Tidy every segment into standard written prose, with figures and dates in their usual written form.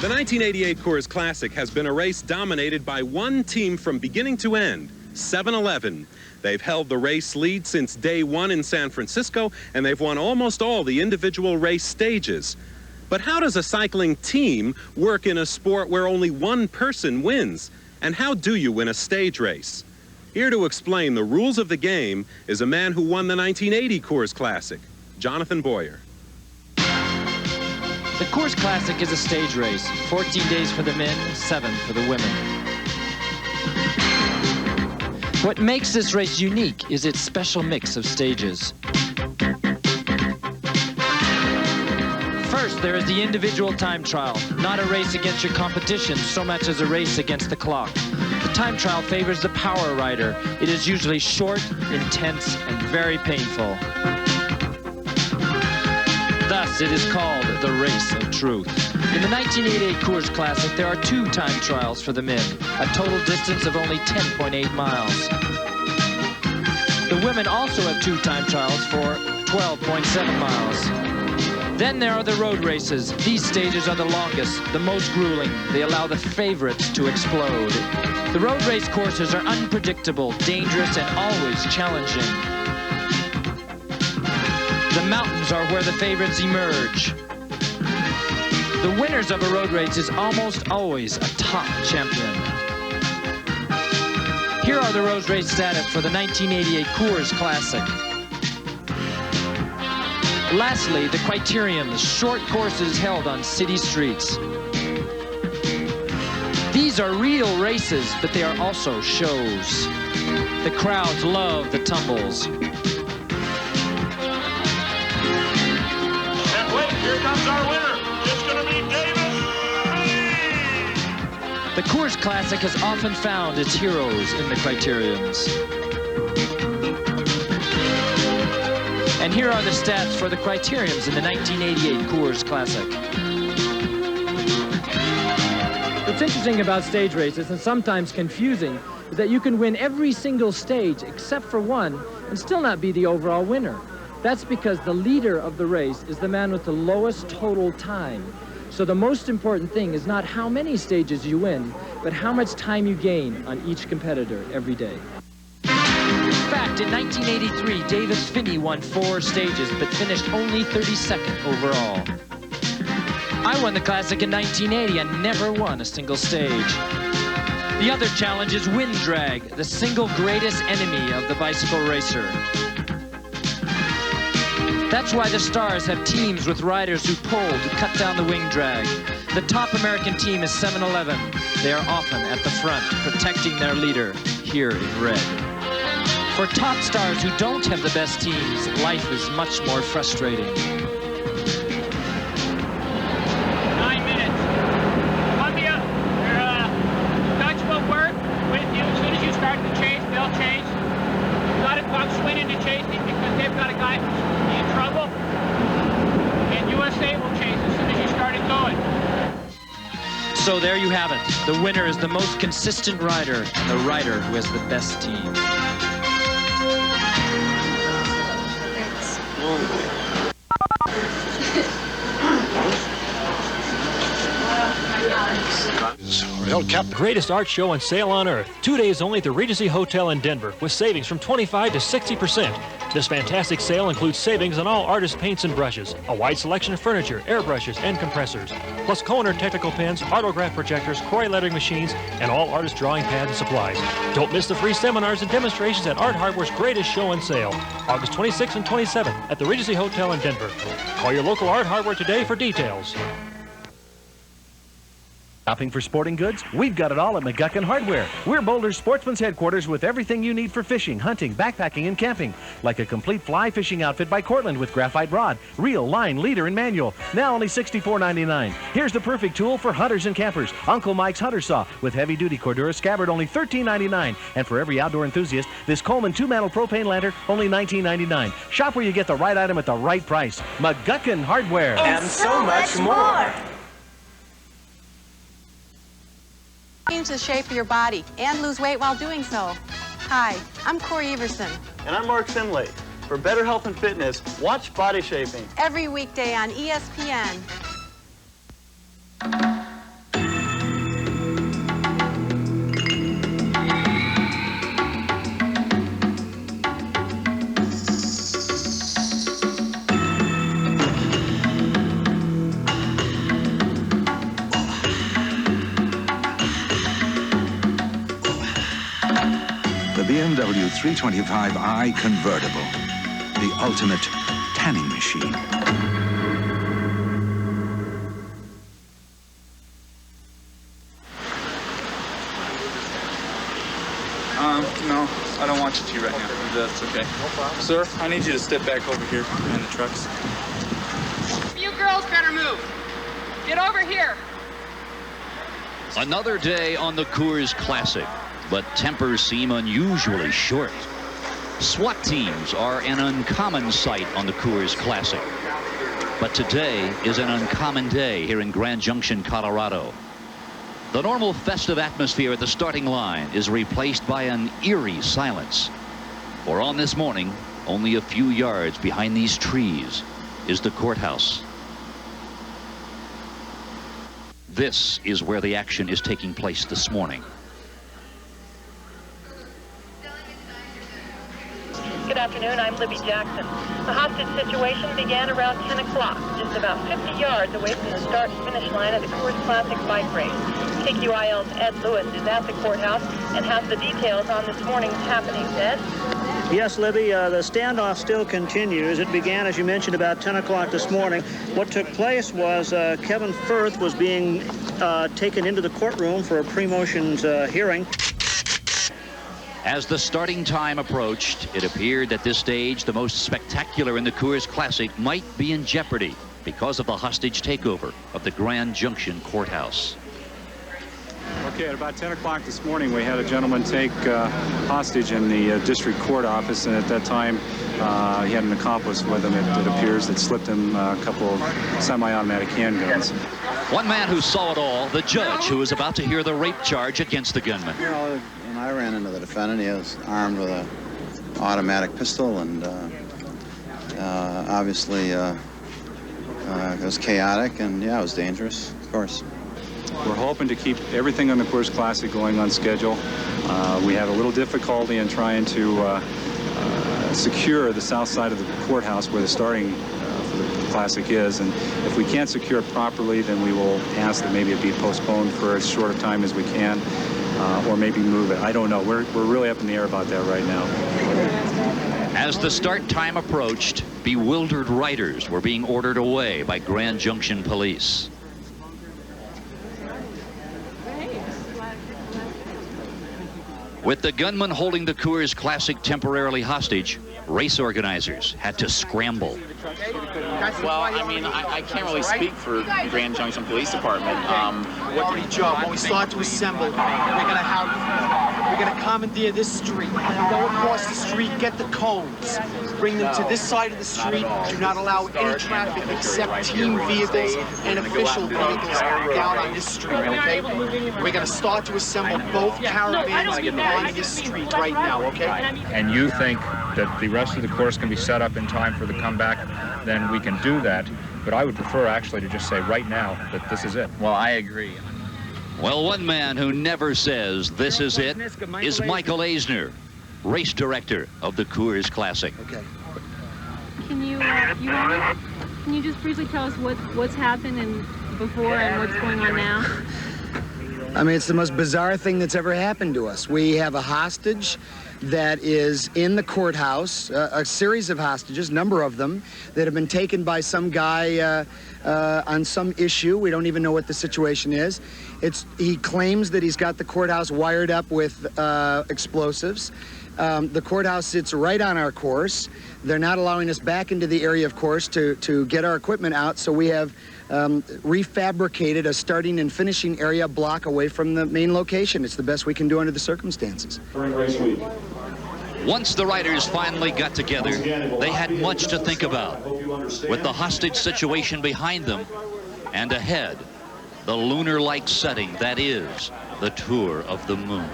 The 1988 Coors Classic has been a race dominated by one team from beginning to end, 7-Eleven. They've held the race lead since day one in San Francisco, and they've won almost all the individual race stages. But how does a cycling team work in a sport where only one person wins? And how do you win a stage race? Here to explain the rules of the game is a man who won the 1980 Coors Classic, Jonathan Boyer. The Coors Classic is a stage race, 14 days for the men, 7 for the women. What makes this race unique is its special mix of stages. First, there is the individual time trial, not a race against your competition so much as a race against the clock. The time trial favors the power rider. It is usually short, intense, and very painful. Thus, it is called the Race of Truth. In the 1988 Coors Classic, there are 2 time trials for the men, a total distance of only 10.8 miles. The women also have 2 time trials for 12.7 miles. Then there are the road races. These stages are the longest, the most grueling. They allow the favorites to explode. The road race courses are unpredictable, dangerous, and always challenging. The mountains are where the favorites emerge. The winners of a road race is almost always a top champion. Here are the road race stats for the 1988 Coors Classic. Lastly, the criteriums, short courses held on city streets. These are real races, but they are also shows. The crowds love the tumbles. Here comes our winner. It's going to be Davis. The Coors Classic has often found its heroes in the criteriums. And here are the stats for the criteriums in the 1988 Coors Classic. What's interesting about stage races, and sometimes confusing, is that you can win every single stage except for one and still not be the overall winner. That's because the leader of the race is the man with the lowest total time. So the most important thing is not how many stages you win, but how much time you gain on each competitor every day. In fact, in 1983, Davis Finney won 4 stages, but finished only 32nd overall. I won the Classic in 1980 and never won a single stage. The other challenge is wind drag, the single greatest enemy of the bicycle racer. That's why the Stars have teams with riders who pull to cut down the wing drag. The top American team is 7-Eleven. They are often at the front, protecting their leader, here in red. For top stars who don't have the best teams, life is much more frustrating. 9 minutes. Columbia, your Dutch will work with you. As soon as you start the chase, they'll chase. You got to talk Swin into chasing because they've got a guy in trouble. And USA will chase as soon as you started going. So there you have it. The winner is the most consistent rider, and the rider who has the best team. Greatest art show and sale on earth. 2 days only at the Regency Hotel in Denver with savings from 25 to 60%. This fantastic sale includes savings on all artist paints and brushes, a wide selection of furniture, airbrushes, and compressors, plus Kohner technical pens, autograph projectors, Croy lettering machines, and all artist drawing pads and supplies. Don't miss the free seminars and demonstrations at Art Hardware's greatest show and sale, August 26th and 27th at the Regency Hotel in Denver. Call your local Art Hardware today for details. Shopping for sporting goods? We've got it all at McGuckin Hardware. We're Boulder's sportsman's headquarters with everything you need for fishing, hunting, backpacking, and camping. Like a complete fly fishing outfit by Cortland with graphite rod, reel, line, leader, and manual. Now only $64.99. Here's the perfect tool for hunters and campers. Uncle Mike's Hunter Saw with heavy-duty Cordura scabbard, only $13.99. And for every outdoor enthusiast, this Coleman 2-mantle propane lantern, only $19.99. Shop where you get the right item at the right price. McGuckin Hardware. And so much more. Change the shape of your body and lose weight while doing so. Hi, I'm Corey Everson. And I'm Mark Finlay. For better health and fitness, watch Body Shaping. Every weekday on ESPN. new 325i convertible, the ultimate tanning machine. No, I don't want you to right now. That's okay. No problem. Sir, I need you to step back over here behind the trucks. You girls better move. Get over here. Another day on the Coors Classic, but tempers seem unusually short. SWAT teams are an uncommon sight on the Coors Classic. But today is an uncommon day here in Grand Junction, Colorado. The normal festive atmosphere at the starting line is replaced by an eerie silence. For on this morning, only a few yards behind these trees is the courthouse. This is where the action is taking place this morning. Good afternoon, I'm Libby Jackson. The hostage situation began around 10 o'clock, just about 50 yards away from the start and finish line of the Coors Classic bike race. KQIL's Ed Lewis is at the courthouse and has the details on this morning's happenings. Ed? Yes, Libby, the standoff still continues. It began, as you mentioned, about 10 o'clock this morning. What took place was Kevin Firth was being taken into the courtroom for a pre-motions hearing. As the starting time approached, it appeared that this stage, the most spectacular in the Coors Classic, might be in jeopardy because of the hostage takeover of the Grand Junction courthouse. Okay, at about 10 o'clock this morning, we had a gentleman take hostage in the district court office, and at that time, he had an accomplice with him, it appears, that slipped him a couple of semi-automatic handguns. One man who saw it all, the judge, who was about to hear the rape charge against the gunman. You know, when I ran into the defendant, he was armed with an automatic pistol, and obviously it was chaotic, and yeah, it was dangerous, of course. We're hoping to keep everything on the Coors Classic going on schedule. We have a little difficulty in trying to secure the south side of the courthouse where the starting for the Classic is, and if we can't secure it properly, then we will ask that maybe it be postponed for as short a time as we can, or maybe move it. I don't know. We're really up in the air about that right now. As the start time approached, bewildered riders were being ordered away by Grand Junction police. With the gunman holding the Coors Classic temporarily hostage, race organizers had to scramble. Well, I mean, I can't really speak for Grand Junction Police Department. What your job? When we start to assemble, we're gonna commandeer this street. Go across the street, get the cones, bring them to this side of the street. Do not allow any traffic except team vehicles and official vehicles down on this street. Okay? We're gonna start to assemble both caravans on this street right now. Okay? And you think that the rest of the course can be set up in time for the comeback, then we can do that. But I would prefer actually to just say right now that this is it. Well, I agree. Well, one man who never says this is it is Michael Eisner, race director of the Coors Classic. Okay. Can you just briefly tell us what's happened and before and what's going on now? I mean, it's the most bizarre thing that's ever happened to us. We have a hostage that is in the courthouse, a series of hostages, number of them, that have been taken by some guy on some issue. We don't even know what the situation is. He claims that he's got the courthouse wired up with explosives. The courthouse sits right on our course. They're not allowing us back into the area, of course, to get our equipment out, so we have refabricated a starting and finishing area a block away from the main location. It's the best we can do under the circumstances. Once the riders finally got together, they had much to think about. With the hostage situation behind them, and ahead, the lunar-like setting that is the tour of the moon.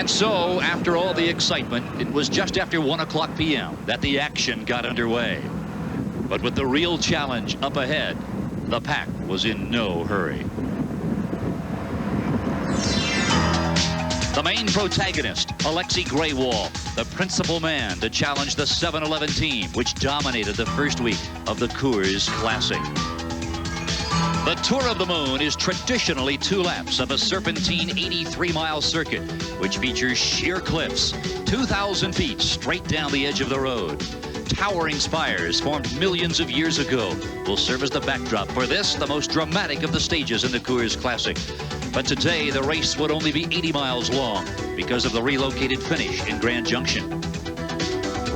And so, after all the excitement, it was just after 1 o'clock p.m. that the action got underway. But with the real challenge up ahead, the pack was in no hurry. The main protagonist, Alexei Graywall, the principal man to challenge the 7-Eleven team, which dominated the first week of the Coors Classic. The Tour of the Moon is traditionally 2 laps of a serpentine 83-mile circuit, which features sheer cliffs, 2,000 feet straight down the edge of the road. Towering spires formed millions of years ago will serve as the backdrop for this, the most dramatic of the stages in the Coors Classic. But today, the race would only be 80 miles long because of the relocated finish in Grand Junction.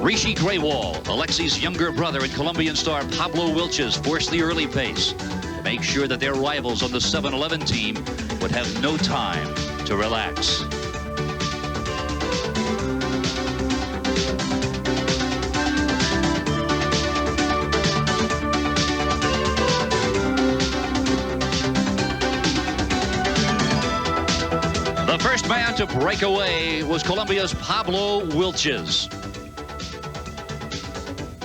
Rishi Graywall, Alexei's younger brother and Colombian star Pablo Wilches, forced the early pace to make sure that their rivals on the 7-Eleven team would have no time to relax. The first man to break away was Colombia's Pablo Wilches.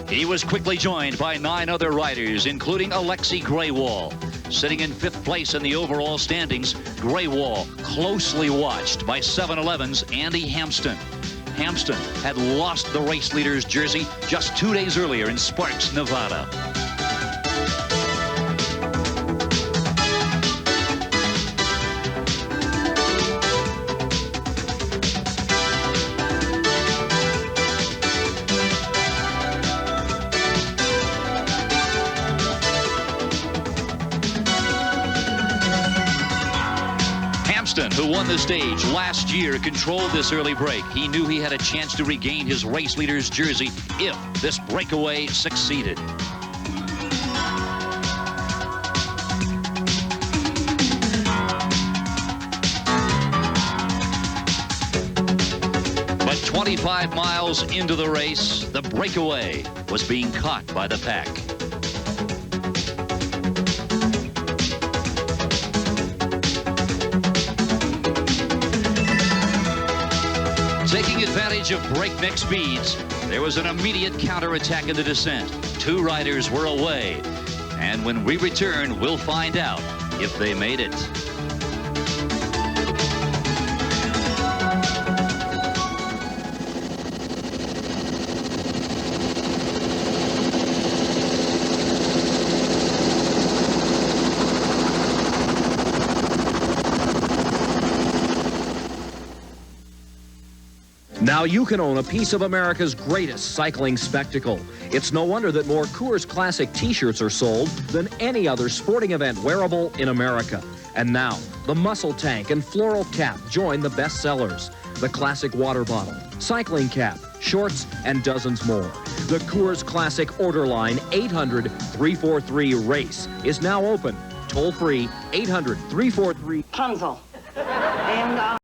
He was quickly joined by 9 other riders, including Alexei Graywall. Sitting in 5th place in the overall standings, Graywall closely watched by 7-Eleven's Andy Hampston. Hampston had lost the race leader's jersey just 2 days earlier in Sparks, Nevada. Who won the stage last year, controlled this early break. He knew he had a chance to regain his race leader's jersey if this breakaway succeeded. But 25 miles into the race, the breakaway was being caught by the pack. Taking advantage of breakneck speeds, there was an immediate counterattack in the descent. 2 riders were away. And when we return, we'll find out if they made it. Now you can own a piece of America's greatest cycling spectacle. It's no wonder that more Coors Classic t-shirts are sold than any other sporting event wearable in America. And now, the muscle tank and floral cap join the best sellers. The classic water bottle, cycling cap, shorts, and dozens more. The Coors Classic order line 800-343-RACE is now open. Toll free 800-343. Punzel. And